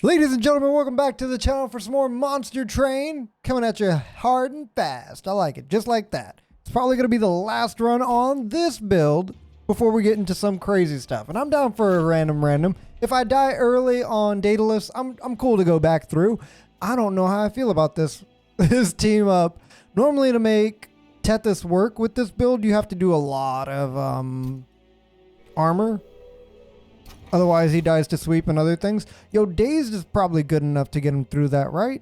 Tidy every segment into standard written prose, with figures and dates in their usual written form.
Ladies and gentlemen, welcome back to the channel for some more Monster Train. Coming at you hard and fast. I like it, just like that. It's probably going to be the last run on this build before we get into some crazy stuff. And I'm down for a random. If I die early on Daedalus, I'm cool to go back through. I don't know how I feel about this team up. Normally to make Tethys work with this build, you have to do a lot of armor. Otherwise, he dies to sweep and other things. Yo, Dazed is probably good enough to get him through that, right?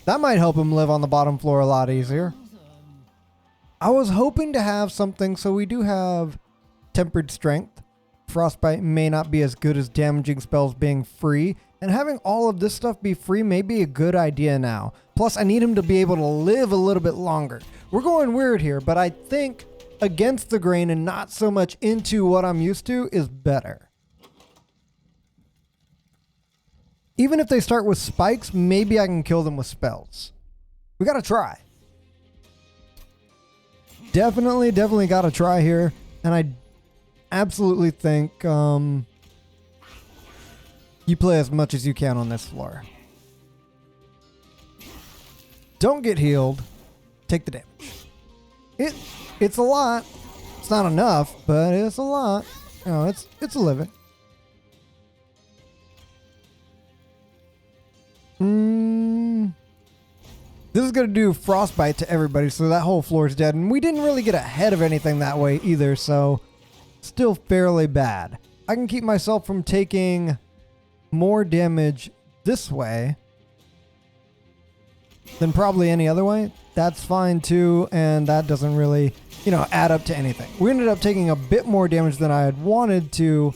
That might help him live on the bottom floor a lot easier. I was hoping to have something, so we do have Tempered Strength. Frostbite may not be as good as damaging spells being free, and having all of this stuff be free may be a good idea now. Plus, I need him to be able to live a little bit longer. We're going weird here, but I think against the grain and not so much into what I'm used to is better. Even if they start with spikes, maybe I can kill them with spells. We gotta try. Definitely gotta try here. And I absolutely think you play as much as you can on this floor. Don't get healed. Take the damage. It's a lot. It's not enough, but it's a lot. You know, it's a living. This is going to do frostbite to everybody, so that whole floor is dead. And we didn't really get ahead of anything that way either, so still fairly bad. I can keep myself from taking more damage this way than probably any other way. That's fine too, and that doesn't really, add up to anything. We ended up taking a bit more damage than I had wanted to,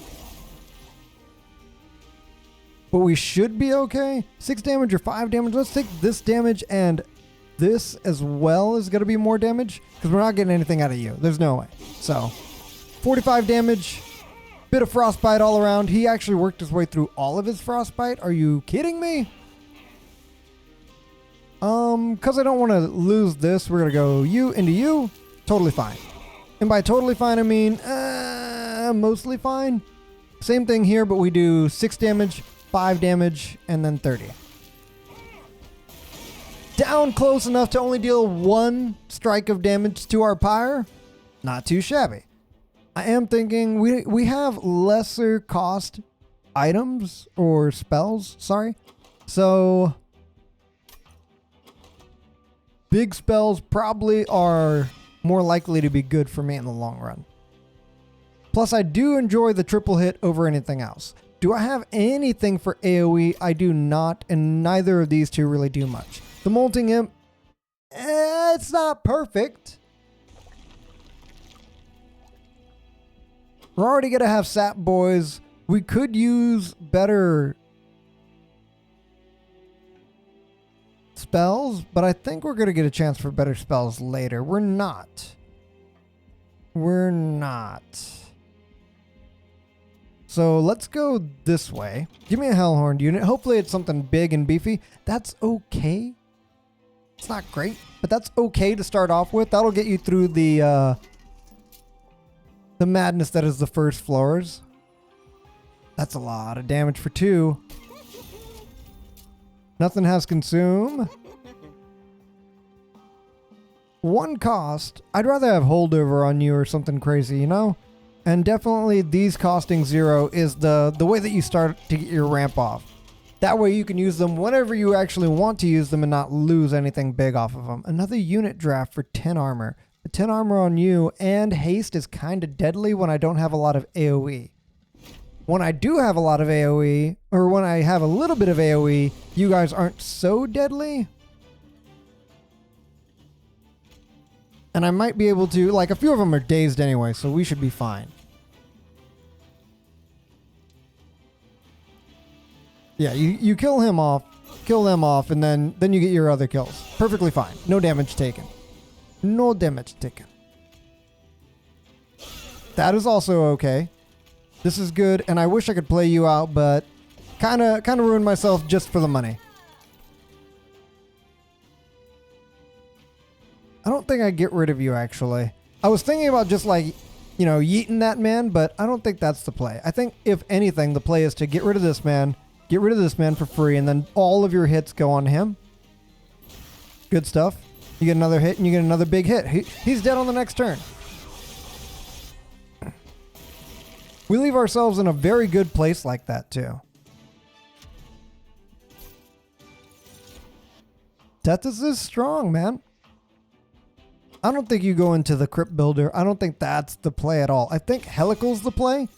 but we should be okay. 6 damage or 5 damage. Let's take this damage, and this as well is going to be more damage, because we're not getting anything out of you. There's no way. So, 45 damage, bit of frostbite all around. He actually worked his way through all of his frostbite. Are you kidding me? Because I don't want to lose this, we're going to go you into you. Totally fine. And by totally fine, I mean, mostly fine. Same thing here, but we do 6 damage, 5 damage, and then 30. Down close enough to only deal 1 strike of damage to our Pyre. Not too shabby. I am thinking we have lesser cost items or spells, sorry. So big spells probably are more likely to be good for me in the long run. Plus, I do enjoy the triple hit over anything else. Do I have anything for AoE? I do not, and neither of these two really do much. The Molting Imp, it's not perfect. We're already going to have Sap Boys. We could use better spells, but I think we're going to get a chance for better spells later. We're not. So let's go this way. Give me a Hellhorned unit. Hopefully it's something big and beefy. That's okay. It's not great, but that's okay to start off with. That'll get you through the madness that is the first floors. That's a lot of damage for 2. Nothing has consume. 1 cost. I'd rather have holdover on you or something crazy, And definitely these costing 0 is the way that you start to get your ramp off. That way you can use them whenever you actually want to use them and not lose anything big off of them. Another unit draft for 10 armor. The 10 armor on you and haste is kind of deadly when I don't have a lot of AoE. When I do have a lot of AoE, or when I have a little bit of AoE, you guys aren't so deadly. And I might be able to, a few of them are dazed anyway, so we should be fine. Yeah, you kill him off, kill them off, and then you get your other kills. Perfectly fine. No damage taken. No damage taken. That is also okay. This is good, and I wish I could play you out, but kind of ruined myself just for the money. I don't think I get rid of you, actually. I was thinking about just you know, yeeting that man, but I don't think that's the play. I think, if anything, the play is to get rid of this man for free, and then all of your hits go on him. Good stuff. You get another hit, and you get another big hit. He's dead on the next turn. We leave ourselves in a very good place like that, too. Tethys is strong, man. I don't think you go into the Crypt Builder. I don't think that's the play at all. I think Helical's the play.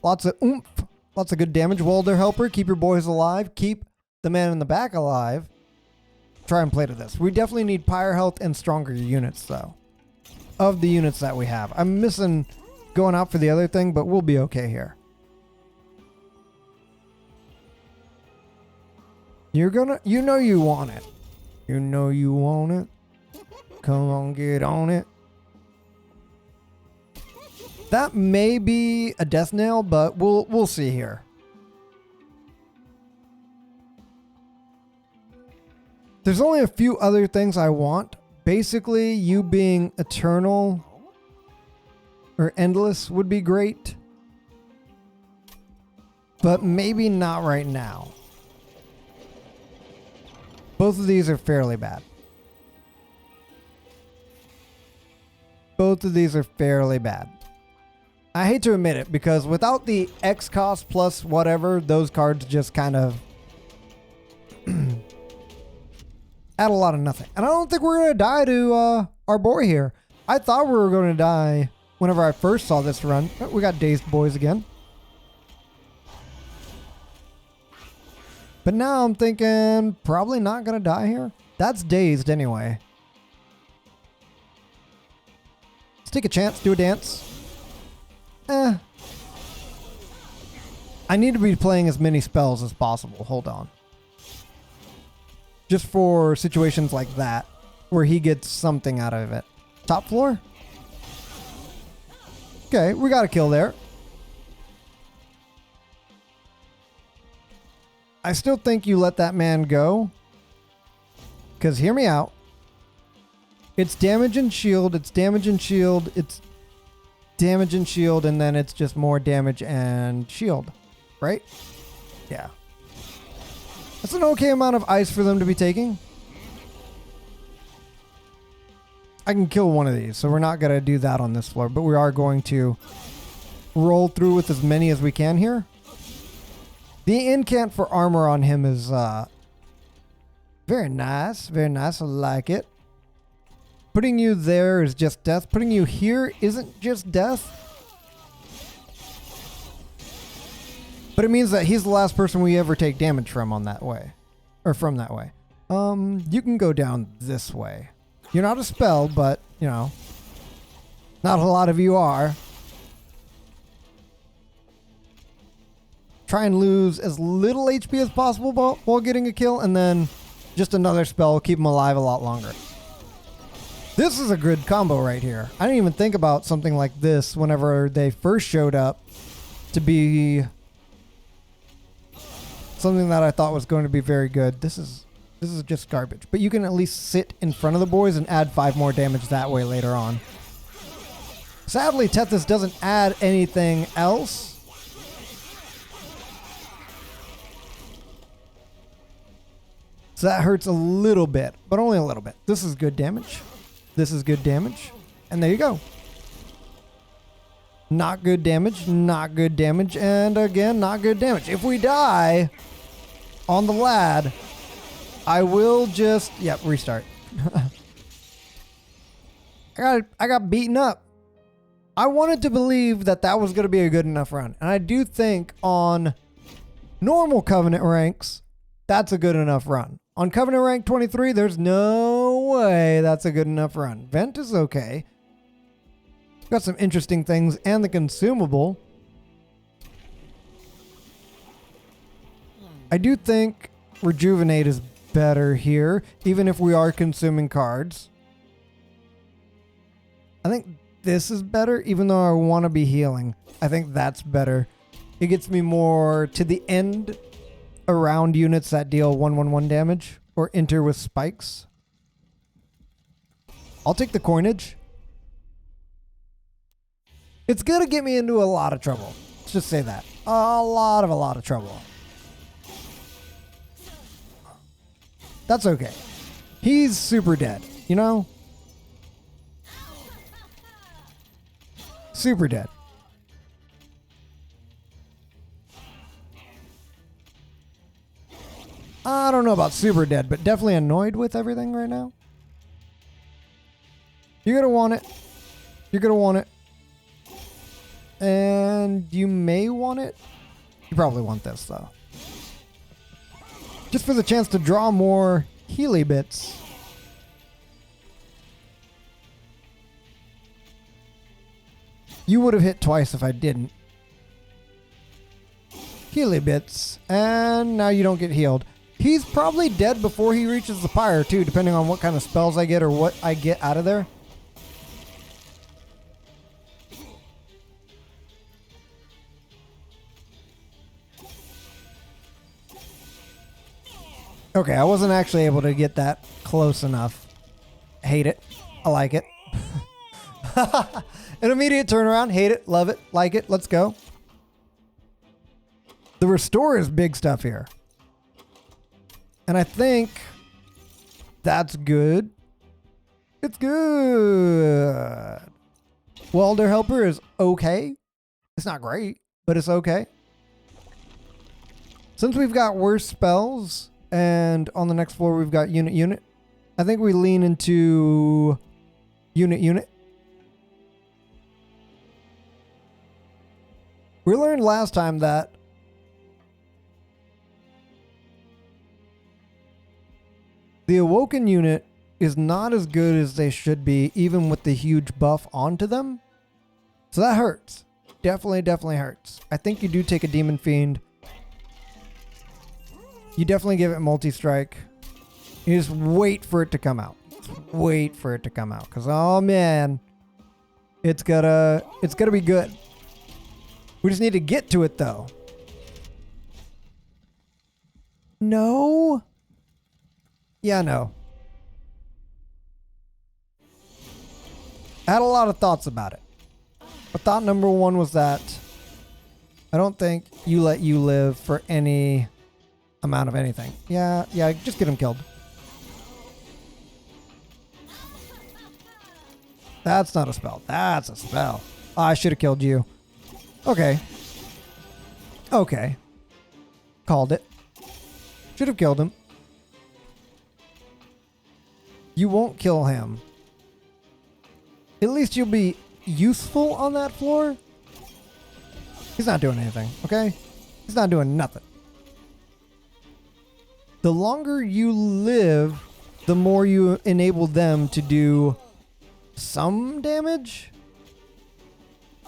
Lots of oomph. Lots of good damage. Walder Helper. Keep your boys alive. Keep the man in the back alive. Try and play to this. We definitely need Pyre health and stronger units, though. Of the units that we have. I'm missing going out for the other thing, but we'll be okay here. You're gonna... You know you want it. You know you want it. Come on, get on it. That may be a death nail, but we'll see here. There's only a few other things I want. Basically, you being eternal or endless would be great. But maybe not right now. Both of these are fairly bad. Both of these are fairly bad. I hate to admit it, because without the X cost plus whatever, those cards just kind of add a lot of nothing. And I don't think we're going to die to our boy here. I thought we were going to die whenever I first saw this run. Oh, we got dazed boys again. But now I'm thinking probably not going to die here. That's dazed anyway. Let's take a chance, do a dance. I need to be playing as many spells as possible. Hold on. Just for situations like that, where he gets something out of it. Top floor? Okay, we got a kill there. I still think you let that man go. Because hear me out. It's damage and shield, it's damage and shield, it's damage and shield, and then it's just more damage and shield. Right? Yeah. That's an okay amount of ice for them to be taking. I can kill one of these, so we're not going to do that on this floor, but we are going to roll through with as many as we can here. The incant for armor on him is very nice. Very nice. I like it. Putting you there is just death. Putting you here isn't just death. But it means that he's the last person we ever take damage from on that way. Or from that way. You can go down this way. You're not a spell, but, you know, not a lot of you are. Try and lose as little HP as possible while getting a kill, and then just another spell, keep him alive a lot longer. This is a good combo right here. I didn't even think about something like this whenever they first showed up to be something that I thought was going to be very good. This is just garbage. But you can at least sit in front of the boys and add 5 more damage that way later on. Sadly, Tethys doesn't add anything else. So that hurts a little bit, but only a little bit. This is good damage. This is good damage. And there you go. Not good damage, not good damage, and again, not good damage. If we die on the lad, I will just, yep, restart. I got beaten up. I wanted to believe that that was going to be a good enough run. And I do think on normal Covenant ranks, that's a good enough run. On Covenant rank 23, there's no way that's a good enough run. Vent is okay. Got some interesting things and the consumable. I do think Rejuvenate is better here, even if we are consuming cards. I think this is better, even though I want to be healing. I think that's better. It gets me more to the end around units that deal 1/1/1 damage or enter with spikes. I'll take the coinage. It's going to get me into a lot of trouble. Let's just say that. A lot of trouble. That's okay. He's super dead, you know? Super dead. I don't know about super dead, but definitely annoyed with everything right now. You're going to want it. You're going to want it. And you may want it. You probably want this, though. Just for the chance to draw more Healy bits. You would have hit twice if I didn't. Healy bits. And now you don't get healed. He's probably dead before he reaches the pyre, too, depending on what kind of spells I get or what I get out of there. Okay, I wasn't actually able to get that close enough. Hate it. I like it. An immediate turnaround. Hate it. Love it. Like it. Let's go. The restore is big stuff here. And I think that's good. It's good. Welder Helper is okay. It's not great, but it's okay. Since we've got worse spells... And on the next floor, we've got unit. I think we lean into unit. We learned last time that the Awoken unit is not as good as they should be, even with the huge buff onto them. So that hurts. Definitely hurts. I think you do take a Demon Fiend. You definitely give it multi-strike. You just wait for it to come out. Wait for it to come out. Because, oh man, it's gotta be good. We just need to get to it, though. No? Yeah, no. I had a lot of thoughts about it. But thought number one was that I don't think you let you live for any... amount of anything. Yeah, just get him killed. That's not a spell. That's a spell. Oh, I should have killed you. Okay. Called it. Should have killed him. You won't kill him. At least you'll be useful on that floor. He's not doing anything, okay? He's not doing nothing. The longer you live, the more you enable them to do some damage.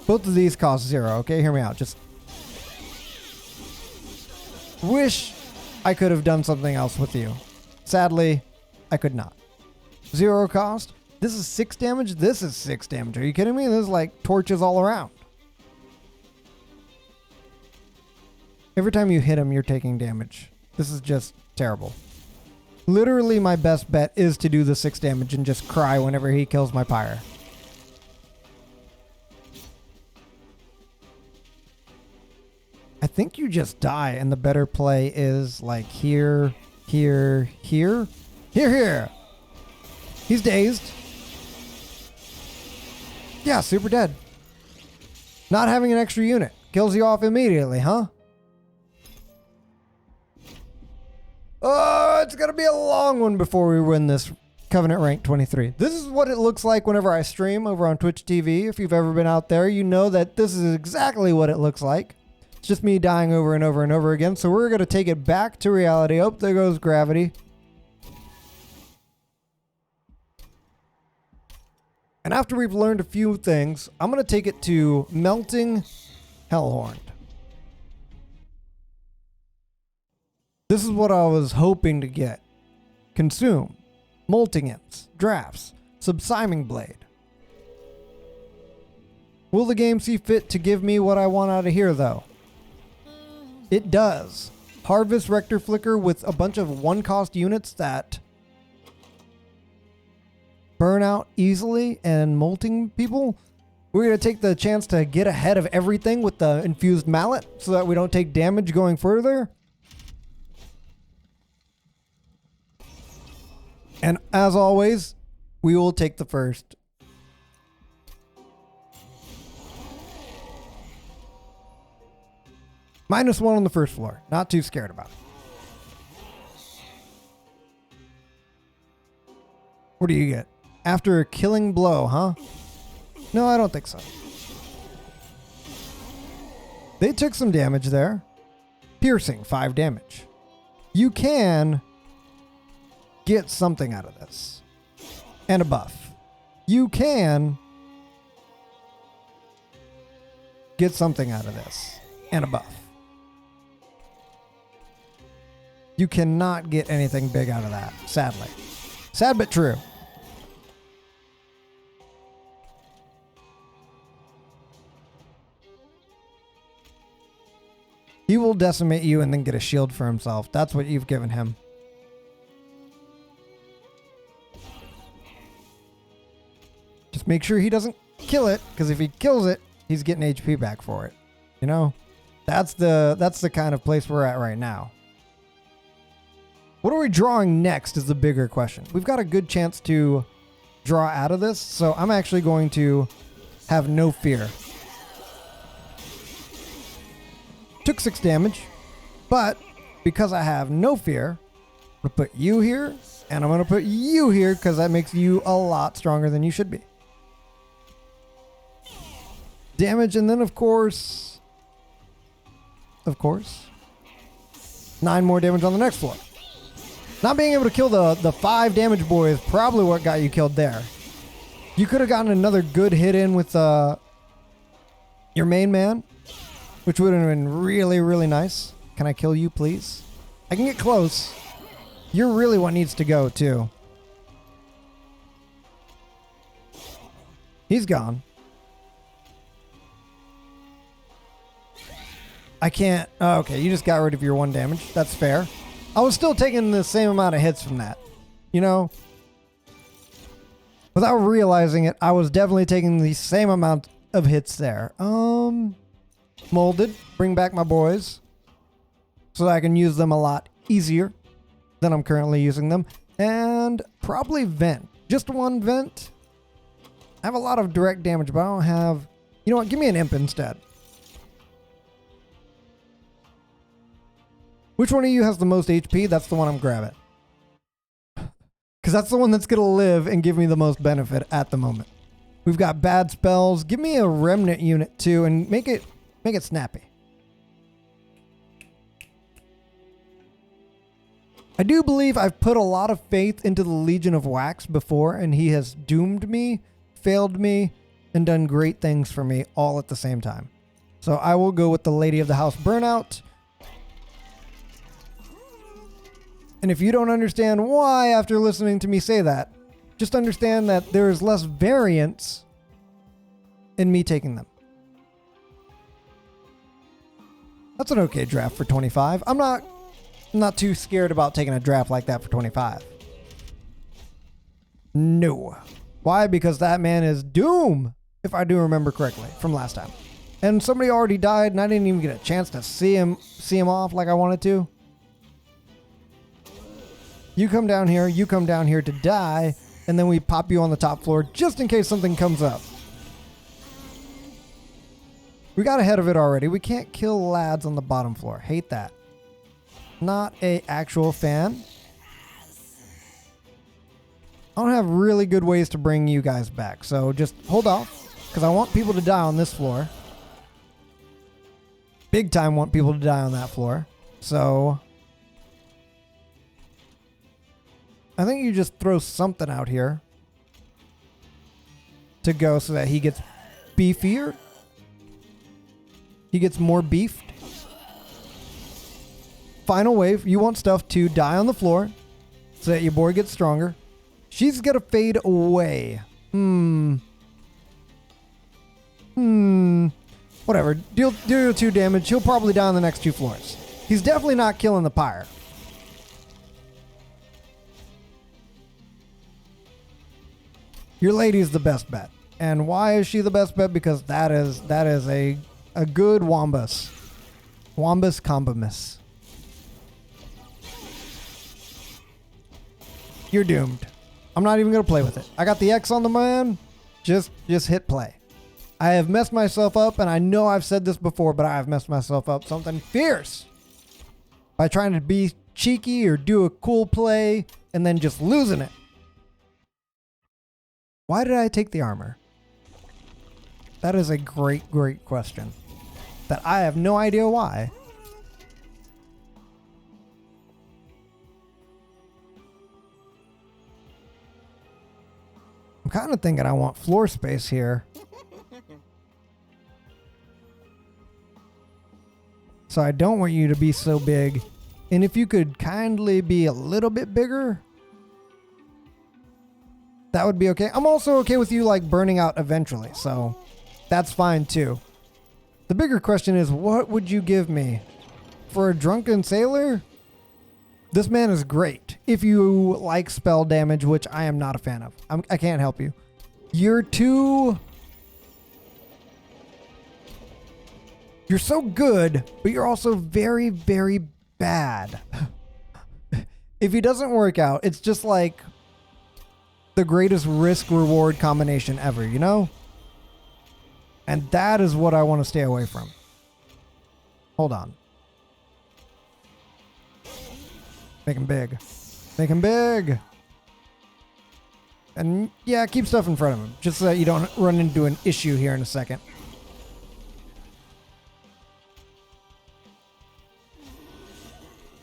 Both of these cost 0, okay? Hear me out. Just wish I could have done something else with you. Sadly, I could not. 0 cost. This is 6 damage. This is 6 damage. Are you kidding me? This is like torches all around. Every time you hit him, you're taking damage. This is just... terrible. Literally my best bet is to do the 6 damage and just cry whenever he kills my pyre. I think you just die and the better play is like here. Here. He's dazed. Yeah, super dead. Not having an extra unit. Kills you off immediately, huh? Oh, it's going to be a long one before we win this Covenant rank 23. This is what it looks like whenever I stream over on Twitch TV. If you've ever been out there, you know that this is exactly what it looks like. It's just me dying over and over and over again. So we're going to take it back to reality. Oh, there goes gravity. And after we've learned a few things, I'm going to take it to Melting Hellhorn. This is what I was hoping to get. Consume. Molting Imps. Drafts. Subsiming Blade. Will the game see fit to give me what I want out of here, though? It does. Harvest Rector Flicker with a bunch of 1-cost units that burn out easily and molting people. We're going to take the chance to get ahead of everything with the infused mallet so that we don't take damage going further. And as always, we will take the first. -1 on the first floor. Not too scared about it. What do you get? After a killing blow, huh? No, I don't think so. They took some damage there. Piercing, 5 damage. You can get something out of this. And a buff. You can get something out of this. And a buff. You cannot get anything big out of that, sadly. Sad but true. He will decimate you and then get a shield for himself. That's what you've given him. Just make sure he doesn't kill it, because if he kills it, he's getting HP back for it. You know? That's the kind of place we're at right now. What are we drawing next is the bigger question. We've got a good chance to draw out of this, so I'm actually going to have no fear. Took 6 damage, but because I have no fear, I'm going to put you here, and I'm going to put you here because that makes you a lot stronger than you should be. Damage, and then of course, 9 more damage on the next floor. Not being able to kill the 5 damage boy is probably what got you killed there. You could have gotten another good hit in with your main man, which would have been really, really nice. Can I kill you, please? I can get close. You're really what needs to go, too. He's gone. I can't... Oh, okay, you just got rid of your 1 damage. That's fair. I was still taking the same amount of hits from that. You know? Without realizing it, I was definitely taking the same amount of hits there. Molded. Bring back my boys. So that I can use them a lot easier than I'm currently using them. And probably vent. Just 1 vent. I have a lot of direct damage, but I don't have... You know what? Give me an imp instead. Which one of you has the most HP? That's the one I'm grabbing. Because that's the one that's going to live and give me the most benefit at the moment. We've got bad spells. Give me a remnant unit too and make it snappy. I do believe I've put a lot of faith into the Legion of Wax before, and he has doomed me, failed me, and done great things for me all at the same time. So I will go with the Lady of the House Burnout. And if you don't understand why after listening to me say that, just understand that there is less variance in me taking them. That's an okay draft for 25. I'm not too scared about taking a draft like that for 25. No. Why? Because that man is Doom, if I do remember correctly from last time. And somebody already died and I didn't even get a chance to see him off like I wanted to. You come down here to die, and then we pop you on the top floor just in case something comes up. We got ahead of it already. We can't kill lads on the bottom floor. Hate that. Not a actual fan. I don't have really good ways to bring you guys back, so just hold off, because I want people to die on this floor. Big time want people to die on that floor. So I think you just throw something out here to go so that he gets beefier. He gets more beefed. Final wave. You want stuff to die on the floor so that your boy gets stronger. She's going to fade away. Whatever. Deal 2 damage. He'll probably die on the next 2 floors. He's definitely not killing the Pyre. Your lady is the best bet. And why is she the best bet? Because that is a good Wombus. Wombus Combimus. You're doomed. I'm not even going to play with it. I got the X on the man. Just hit play. I have messed myself up, and I know I've said this before, but I have messed myself up something fierce by trying to be cheeky or do a cool play and then just losing it. Why did I take the armor? That is a great question that I have no idea why. I'm kind of thinking I want floor space here. So I don't want you to be so big. And if you could kindly be a little bit bigger, that would be okay. I'm also okay with you like burning out eventually. So that's fine too. The bigger question is, what would you give me for a drunken sailor? This man is great. If you like spell damage, which I am not a fan of. I can't help you. You're so good, but you're also very, very bad. If he doesn't work out, it's just like the greatest risk-reward combination ever, you know? And that is what I want to stay away from. Hold on. Make him big. Make him big. And yeah, keep stuff in front of him, just so that you don't run into an issue here in a second.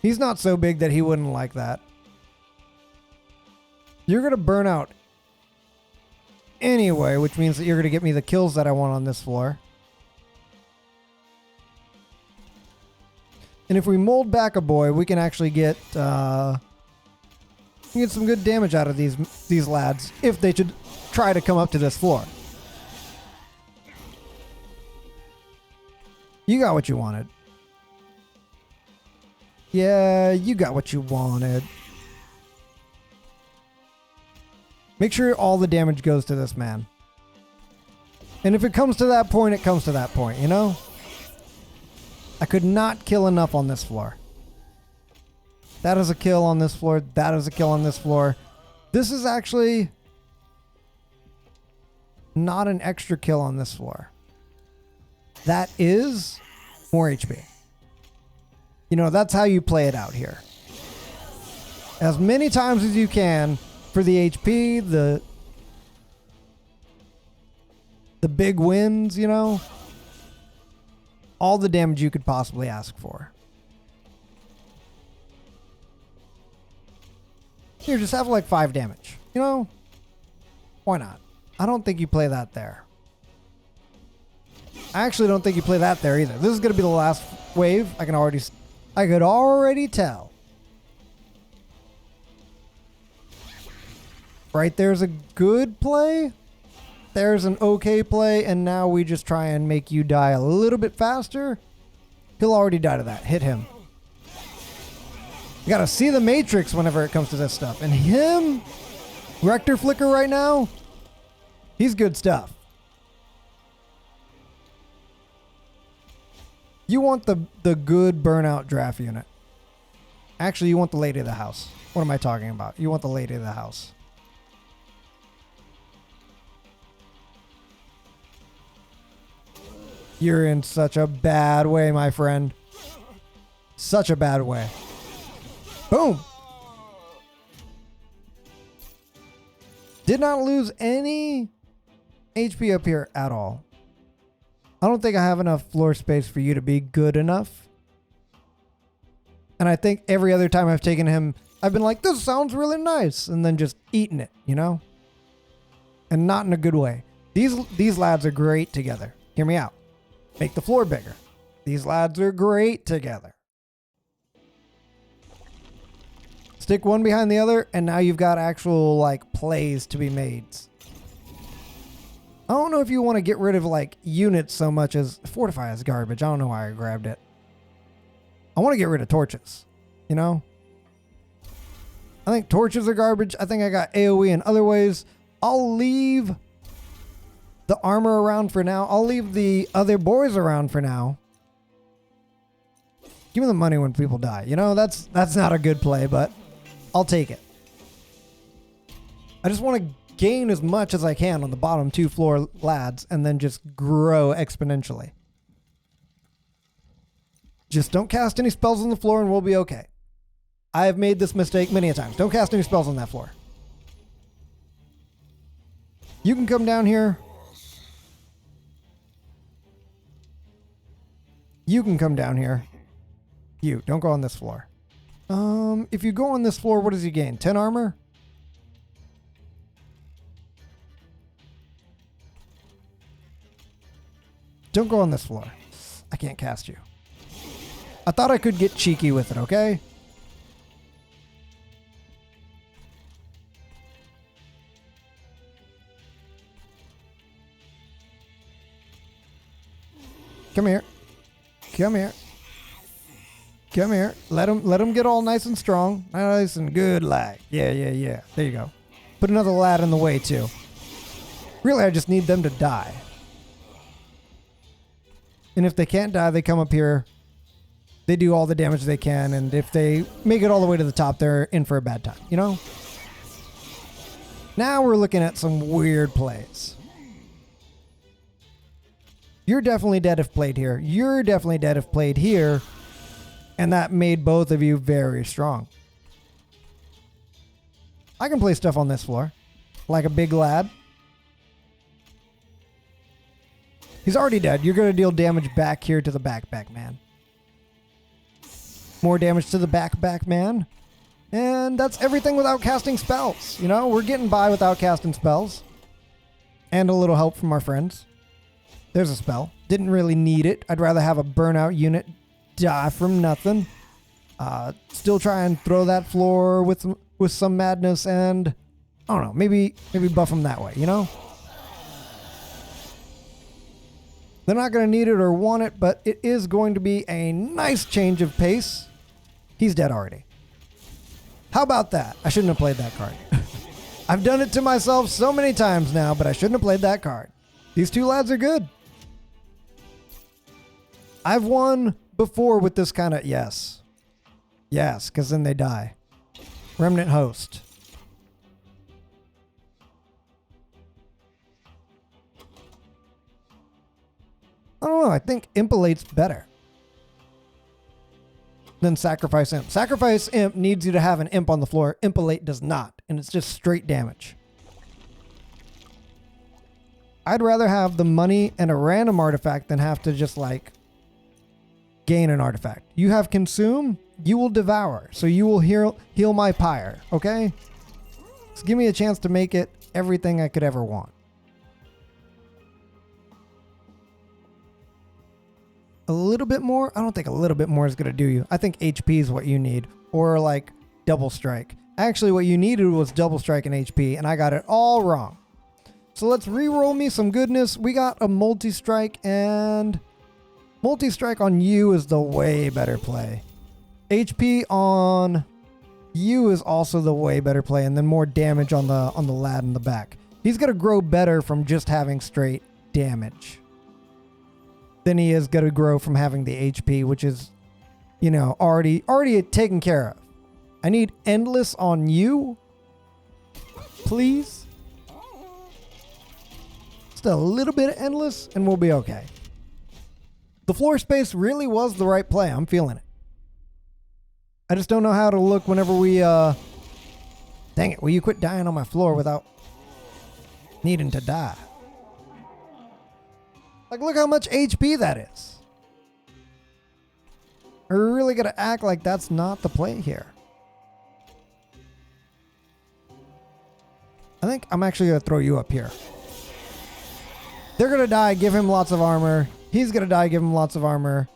He's not so big that he wouldn't like that. You're going to burn out anyway, which means that you're going to get me the kills that I want on this floor. And if we mold back a boy, we can actually get some good damage out of these lads if they should try to come up to this floor. You got what you wanted. Yeah, you got what you wanted. Make sure all the damage goes to this man. And if it comes to that point, it comes to that point, you know? I could not kill enough on this floor. That is a kill on this floor. That is a kill on this floor. This is actually not an extra kill on this floor. That is more HP. You know, that's how you play it out here. As many times as you can for the HP, the big wins, you know? All the damage you could possibly ask for. Here, just have like 5 damage. You know? Why not? I don't think you play that there. I actually don't think you play that there either. This is going to be the last wave. I could already tell. Right there's a good play. There's an okay play, and now we just try and make you die a little bit faster. He'll already die to that. Hit him. You gotta see the matrix whenever it comes to this stuff. And him, Rector Flicker right now, he's good stuff. You want the good burnout draft unit. Actually, you want the lady of the house. What am I talking about? You want the lady of the house. You're in such a bad way, my friend. Such a bad way. Boom. Did not lose any HP up here at all. I don't think I have enough floor space for you to be good enough. And I think every other time I've taken him, I've been like, this sounds really nice. And then just eating it, you know? And not in a good way. These lads are great together. Hear me out. Make the floor bigger. These lads are great together. Stick one behind the other, and now you've got actual, like, plays to be made. I don't know if you want to get rid of, like, units so much as... Fortify is garbage. I don't know why I grabbed it. I want to get rid of torches. You know? I think torches are garbage. I think I got AoE in other ways. I'll leave the armor around for now. I'll leave the other boys around for now. Give me the money when people die. You know, that's not a good play, but I'll take it. I just want to gain as much as I can on the bottom 2 floor lads and then just grow exponentially. Just don't cast any spells on the floor and we'll be okay. I have made this mistake many a times. Don't cast any spells on that floor. You can come down here. You can come down here. You, don't go on this floor. If you go on this floor, what does he gain? 10 armor? Don't go on this floor. I can't cast you. I thought I could get cheeky with it, okay? Come here. Come here. Come here. Let him get all nice and strong. Nice and good like. Yeah. There you go. Put another lad in the way too. Really, I just need them to die. And if they can't die, they come up here. They do all the damage they can. And if they make it all the way to the top, they're in for a bad time, you know? Now we're looking at some weird plays. You're definitely dead if played here. You're definitely dead if played here. And that made both of you very strong. I can play stuff on this floor. Like a big lad. He's already dead. You're going to deal damage back here to the back man. More damage to the back man. And that's everything without casting spells. You know, we're getting by without casting spells. And a little help from our friends. There's a spell. Didn't really need it. I'd rather have a burnout unit die from nothing. Still try and throw that floor with some madness and I don't know, maybe buff them that way, you know? They're not going to need it or want it, but it is going to be a nice change of pace. He's dead already. How about that? I shouldn't have played that card. I've done it to myself so many times now, but I shouldn't have played that card. These 2 lads are good. I've won before with this kind of... Yes, because then they die. Remnant Host. I don't know. I think Impalate's better than Sacrifice Imp. Sacrifice Imp needs you to have an Imp on the floor. Impalate does not. And it's just straight damage. I'd rather have the money and a random artifact than have to just like gain an artifact. You have Consume, you will Devour. So you will heal my Pyre. Okay? So give me a chance to make it everything I could ever want. A little bit more? I don't think a little bit more is going to do you. I think HP is what you need. Or like Double Strike. Actually, what you needed was Double Strike and HP, and I got it all wrong. So let's re-roll me some goodness. We got a Multi-Strike, and Multi-Strike on you is the way better play. HP on you is also the way better play, and then more damage on the lad in the back. He's going to grow better from just having straight damage than he is going to grow from having the HP, which is, you know, already taken care of. I need Endless on you. Please. Just a little bit of Endless and we'll be okay. The floor space really was the right play. I'm feeling it. I just don't know how to look whenever we, dang it, will you quit dying on my floor without needing to die? Like, look how much HP that is. Are we really going to act like that's not the play here? I think I'm actually going to throw you up here. They're going to die, give him lots of armor. He's going to die, give him lots of armor.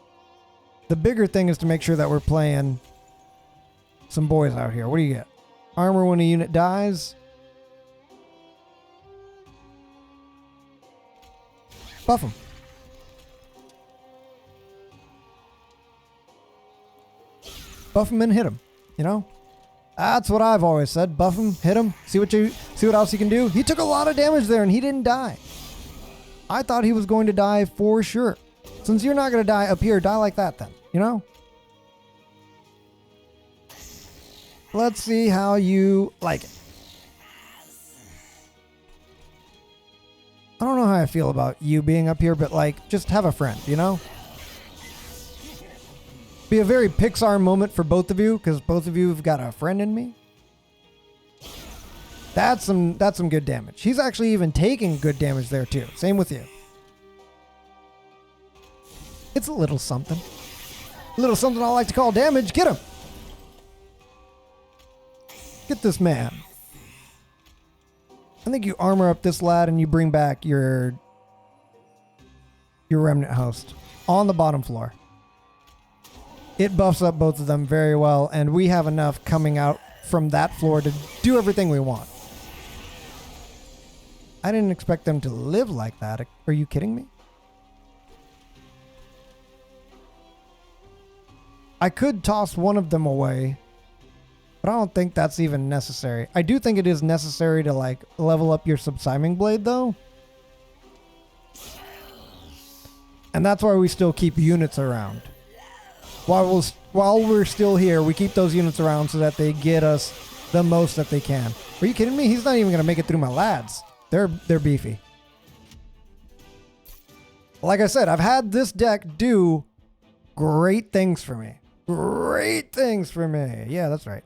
The bigger thing is to make sure that we're playing some boys out here. What do you get? Armor when a unit dies. Buff him. Buff him and hit him. You know? That's what I've always said. Buff him, hit him, see what else he can do. He took a lot of damage there and he didn't die. I thought he was going to die for sure. Since you're not going to die up here, die like that then, you know? Let's see how you like it. I don't know how I feel about you being up here, but like, just have a friend, you know? Be a very Pixar moment for both of you, because both of you have got a friend in me. That's some good damage. He's actually even taking good damage there too. Same with you. It's a little something. A little something I like to call damage. Get him. Get this man. I think you armor up this lad and you bring back your remnant host on the bottom floor. It buffs up both of them very well, and we have enough coming out from that floor to do everything we want. I didn't expect them to live like that. Are you kidding me? I could toss one of them away, but I don't think that's even necessary. I do think it is necessary to like level up your subsiming blade though. And that's why we still keep units around. While we're still here, we keep those units around so that they get us the most that they can. Are you kidding me? He's not even going to make it through my lads. They're beefy. Like I said, I've had this deck do great things for me. Great things for me. Yeah, that's right.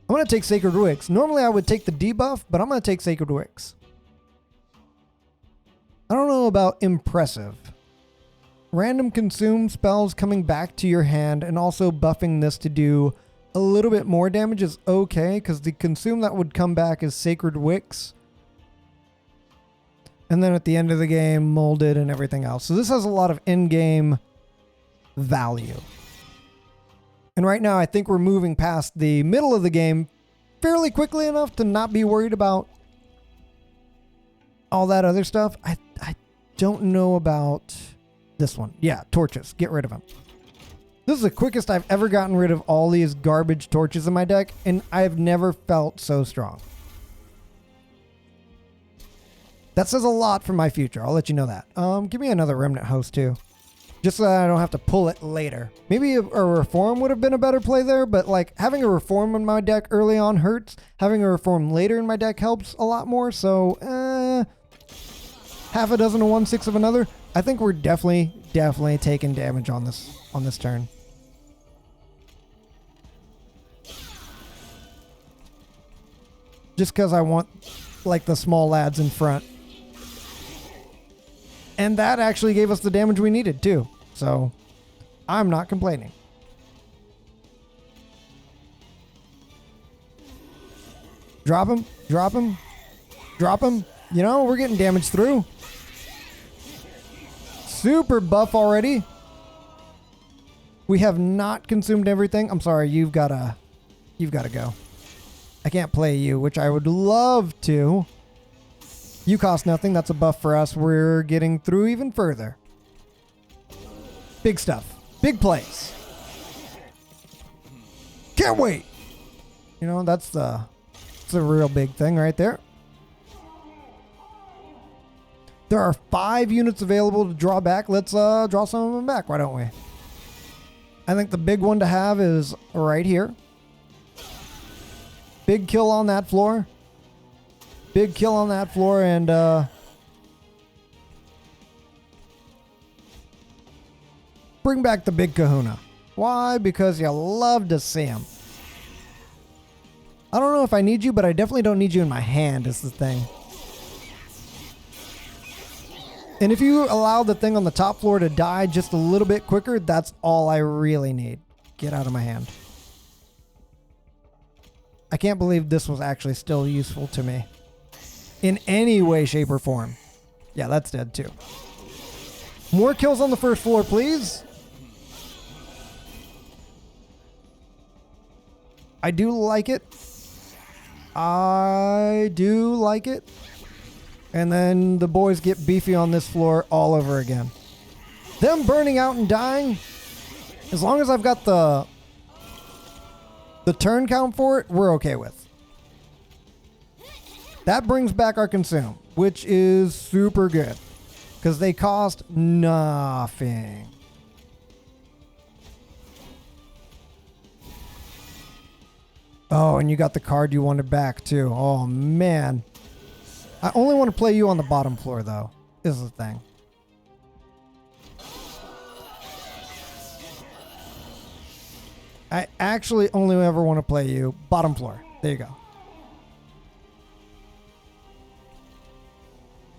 I'm going to take Sacred Wicks. Normally I would take the debuff, but I'm going to take Sacred Wicks. I don't know about impressive. Random consume spells coming back to your hand and also buffing this to do a little bit more damage is okay, because the consume that would come back is Sacred Wicks. And then at the end of the game, molded and everything else. So this has a lot of in-game value. And right now, I think we're moving past the middle of the game fairly quickly enough to not be worried about all that other stuff. I don't know about this one. Yeah, torches. Get rid of them. This is the quickest I've ever gotten rid of all these garbage torches in my deck, and I've never felt so strong. That says a lot for my future. I'll let you know that. Give me another remnant host too. Just so that I don't have to pull it later. Maybe a reform would have been a better play there, but like having a reform in my deck early on hurts. Having a reform later in my deck helps a lot more. So, half a dozen to 1/6 of another. I think we're definitely taking damage on this turn. Just because I want like the small lads in front. And that actually gave us the damage we needed too. So I'm not complaining. Drop him, drop him, drop him. You know, we're getting damage through. Super buff already. We have not consumed everything. I'm sorry, you've got to go. I can't play you, which I would love to. You cost nothing. That's a buff for us. We're getting through even further. Big stuff. Big plays. Can't wait. You know, that's a real big thing right there. There are 5 units available to draw back. Let's draw some of them back. Why don't we? I think the big one to have is right here. Big kill on that floor. Big kill on that floor, and bring back the big kahuna. Why? Because you love to see him. I don't know if I need you, but I definitely don't need you in my hand is the thing. And if you allow the thing on the top floor to die just a little bit quicker, that's all I really need. Get out of my hand. I can't believe this was actually still useful to me. In any way, shape, or form. Yeah, that's dead too. More kills on the first floor, please. I do like it. I do like it. And then the boys get beefy on this floor all over again. Them burning out and dying, as long as I've got the turn count for it, we're okay with. That brings back our consume, which is super good. because they cost nothing. Oh, and you got the card you wanted back too. Oh man. I only want to play you on the bottom floor though, is the thing. I actually only ever want to play you bottom floor. There you go.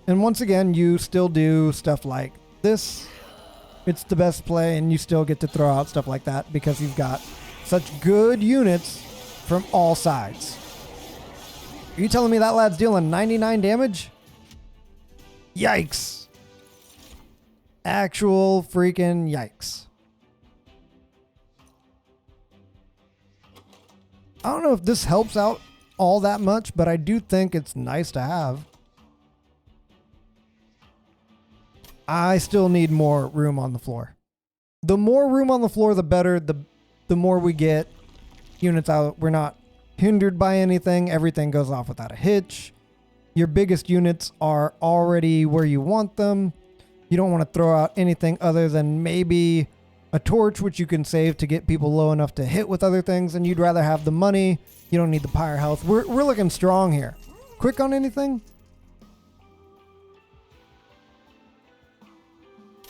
And once again, you still do stuff like this. It's the best play, and you still get to throw out stuff like that because you've got such good units from all sides. Are you telling me that lad's dealing 99 damage? Yikes. Actual freaking yikes. I don't know if this helps out all that much, but I do think it's nice to have. I still need more room on the floor. The more room on the floor, the better. The more we get units out. We're not hindered by anything. Everything goes off without a hitch. Your biggest units are already where you want them. You don't want to throw out anything other than maybe a torch, which you can save to get people low enough to hit with other things, and you'd rather have the money. You don't need the pyre health. We're looking strong here. Quick on anything?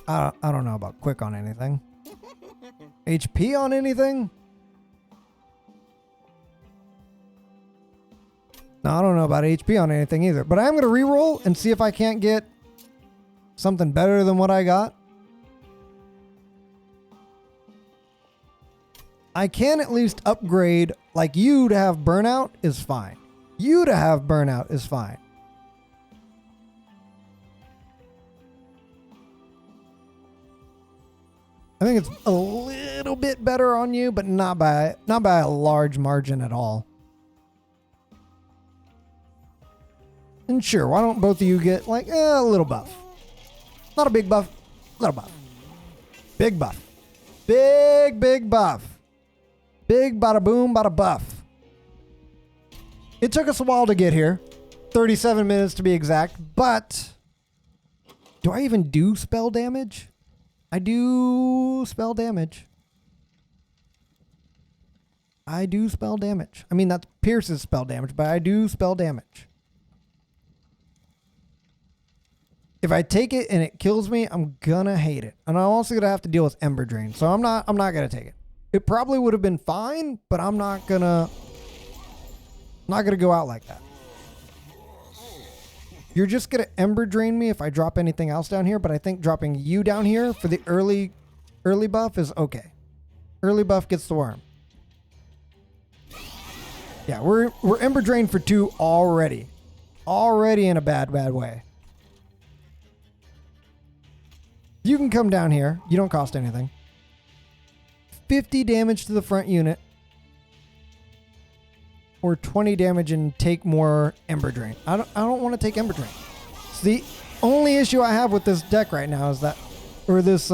I don't know about quick on anything. HP on anything? No, I don't know about HP on anything either. But I'm going to reroll and see if I can't get something better than what I got. I can at least upgrade, like you to have burnout is fine. You to have burnout is fine. I think it's a little bit better on you, but not by a large margin at all. And sure, why don't both of you get like a little buff? Not a big buff, little buff. Big buff. Big buff. Big bada boom, bada buff. It took us a while to get here. 37 minutes to be exact, but do I even do spell damage? I do spell damage. I do spell damage. I mean, that's Pierce's spell damage, but I do spell damage. If I take it and it kills me, I'm gonna hate it. And I'm also gonna have to deal with Ember Drain. So I'm not gonna take it. It probably would have been fine, but I'm not gonna go out like that. You're just gonna Ember Drain me if I drop anything else down here, but I think dropping you down here for the early buff is okay. Early buff gets the worm. Yeah, we're Ember Drain for 2 already. Already in a bad way. You can come down here. You don't cost anything. 50 damage to the front unit. Or 20 damage and take more Ember Drain. I don't want to take Ember Drain. So the only issue I have with this deck right now is that, or this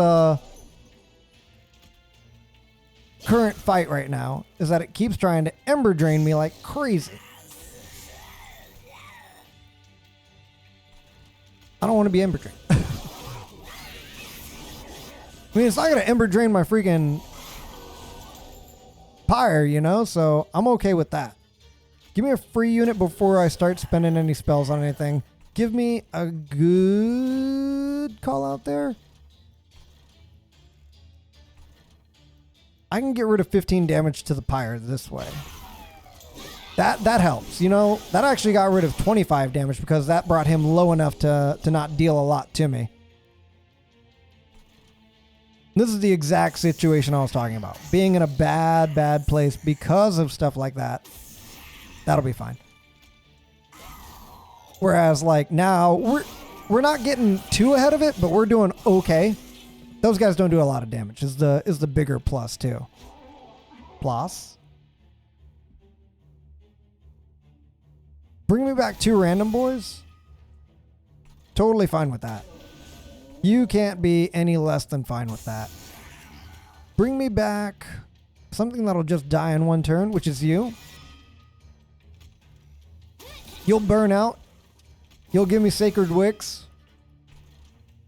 current fight right now, is that it keeps trying to Ember Drain me like crazy. I don't want to be Ember Drained. I mean, it's not going to Ember Drain my freaking Pyre, you know? So I'm okay with that. Give me a free unit before I start spending any spells on anything. Give me a good call out there. I can get rid of 15 damage to the Pyre this way. That helps, you know? That actually got rid of 25 damage because that brought him low enough to not deal a lot to me. This is the exact situation I was talking about. Being in a bad place because of stuff like that. That'll be fine. Whereas like now we're not getting too ahead of it, but we're doing okay. Those guys don't do a lot of damage. Is the bigger plus too. Plus. Bring me back 2 random boys. Totally fine with that. You can't be any less than fine with that. Bring me back something that'll just die in 1 turn, which is you. You'll burn out. You'll give me Sacred Wicks.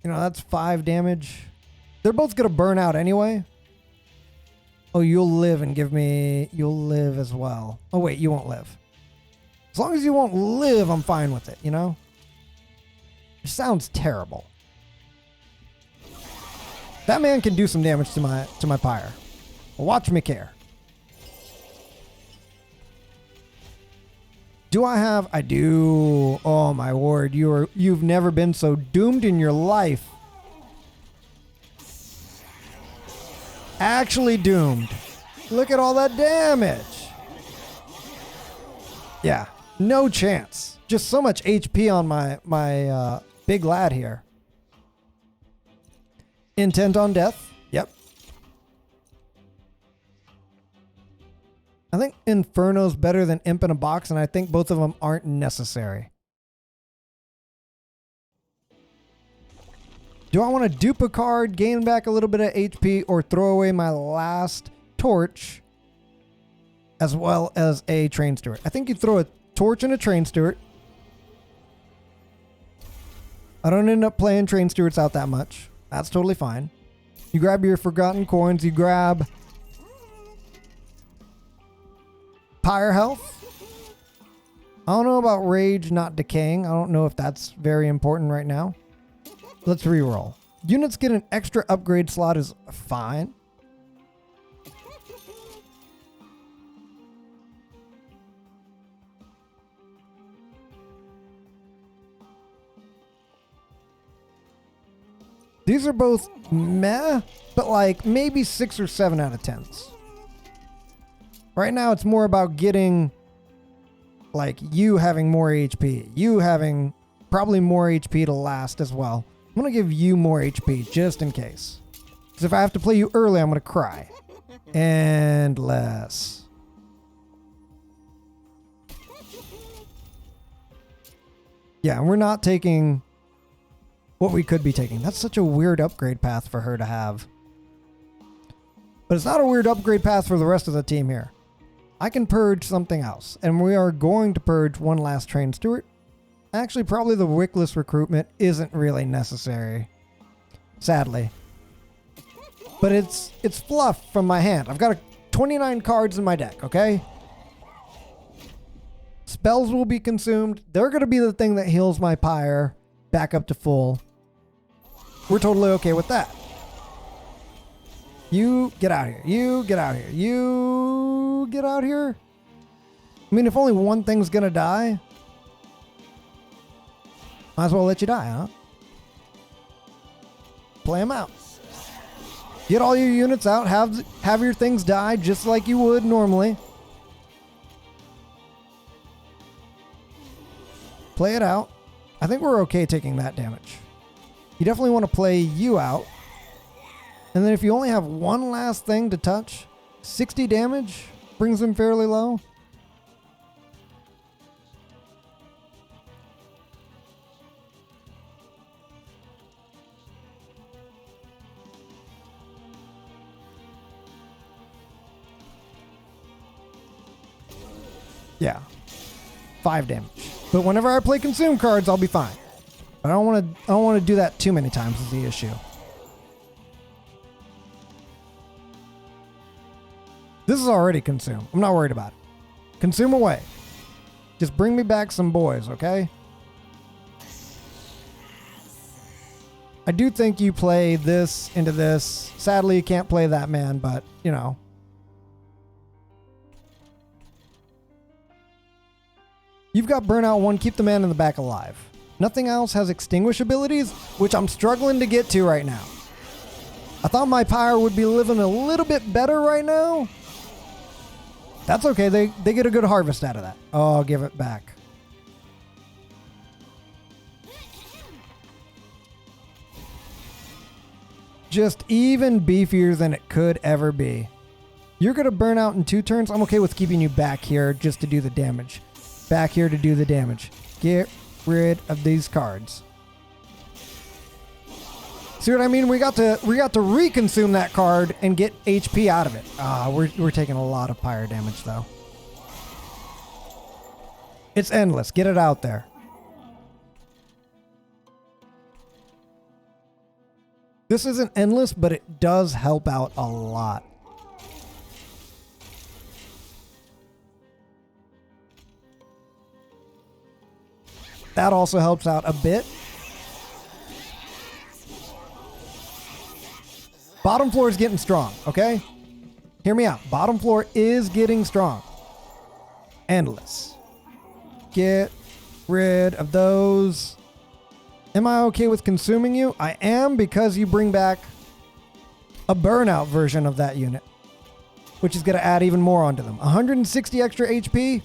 You know, that's 5 damage. They're both going to burn out anyway. Oh, you'll live and give me... You'll live as well. Oh, wait, you won't live. As long as you won't live, I'm fine with it, you know? It sounds terrible. That man can do some damage to my Pyre. Watch me care. Do I have... I do. Oh, my word. You've never been so doomed in your life. Actually doomed. Look at all that damage. Yeah. No chance. Just so much HP on my big lad here. Intent on death. Yep. I think Inferno's better than Imp in a box, and I think both of them aren't necessary. Do I want to dupe a card, gain back a little bit of HP, or throw away my last torch as well as a Train Steward? I think you throw a torch and a Train Steward. I don't end up playing Train Stewards out that much. That's totally fine. You grab your Forgotten Coins. You grab Pyre health. I don't know about Rage not decaying. I don't know if that's very important right now. Let's reroll. Units get an extra upgrade slot is fine. These are both meh, but like maybe 6 or 7 out of 10s. Right now it's more about getting like you having more HP. You having probably more HP to last as well. I'm going to give you more HP just in case. Because if I have to play you early, I'm going to cry. And less. Yeah, and we're not taking what we could be taking. That's such a weird upgrade path for her to have. But it's not a weird upgrade path for the rest of the team here. I can purge something else. And we are going to purge one last Train Steward. Actually, probably the Wickless recruitment isn't really necessary. Sadly. But it's fluff from my hand. I've got 29 cards in my deck, okay? Spells will be consumed. They're going to be the thing that heals my Pyre back up to full. We're totally okay with that. You get out here. You get out here. You get out here. I mean, if only one thing's going to die... Might as well let you die, huh? Play them out. Get all your units out. Have your things die just like you would normally. Play it out. I think we're okay taking that damage. You definitely want to play you out. And then if you only have one last thing to touch, 60 damage brings them fairly low. Yeah, 5 damage. But whenever I play consume cards, I'll be fine. But I don't want to do that too many times is the issue. This is already consume. I'm not worried about it. Consume away. Just bring me back some boys, okay? I do think you play this into this. Sadly, you can't play that man, but, you know. You've got Burnout 1, keep the man in the back alive. Nothing else has extinguish abilities, which I'm struggling to get to right now. I thought my Pyre would be living a little bit better right now. That's okay, they get a good harvest out of that. Oh, I'll give it back. Just even beefier than it could ever be. You're going to burn out in 2 turns. I'm okay with keeping you back here just to do the damage. Back here to do the damage. Get rid of these cards. See what I mean? We got to reconsume that card and get HP out of it. We're taking a lot of Pyre damage though. It's endless. Get it out there. This isn't endless, but it does help out a lot. That also helps out a bit. Bottom floor is getting strong, okay? Hear me out. Bottom floor is getting strong. Endless. Get rid of those. Am I okay with consuming you? I am, because you bring back a burnout version of that unit, which is going to add even more onto them. 160 extra HP.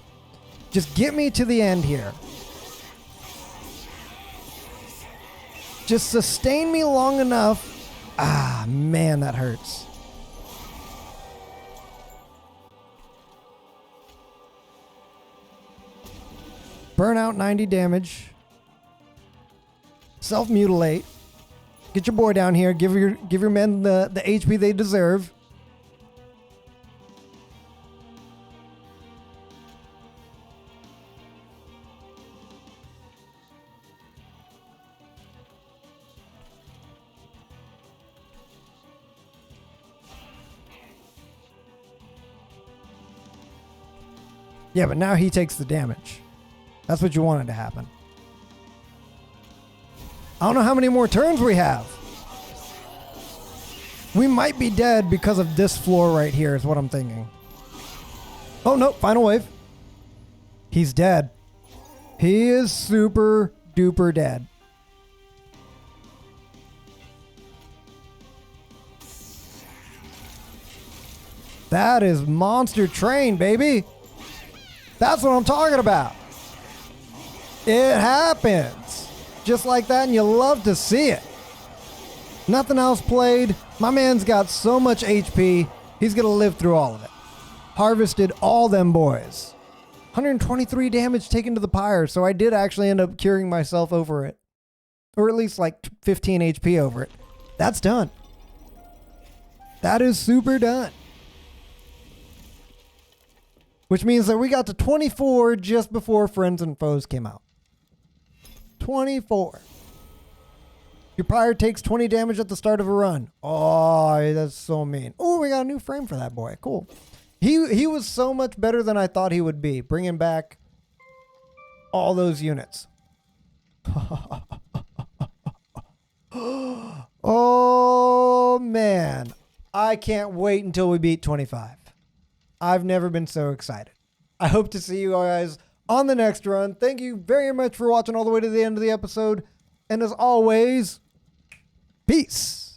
Just get me to the end here. Just sustain me long enough. Ah, man, that hurts. Burnout 90 damage. Self-mutilate. Get your boy down here. Give your men the HP they deserve. Yeah, but now he takes the damage. That's what you wanted to happen. I don't know how many more turns we have. We might be dead because of this floor right here is what I'm thinking. Oh, no. Final wave. He's dead. He is super duper dead. That is Monster Train, baby. That's what I'm talking about. It happens. Just like that, and you love to see it. Nothing else played. My man's got so much HP, he's going to live through all of it. Harvested all them boys. 123 damage taken to the Pyre, so I did actually end up curing myself over it. Or at least like 15 HP over it. That's done. That is super done. Which means that we got to 24 just before Friends and Foes came out. 24. Your Pyre takes 20 damage at the start of a run. Oh, that's so mean. Oh, we got a new frame for that boy. Cool. He was so much better than I thought he would be, bringing back all those units. Oh, man. I can't wait until we beat 25. I've never been so excited. I hope to see you guys on the next run. Thank you very much for watching all the way to the end of the episode. And as always, peace.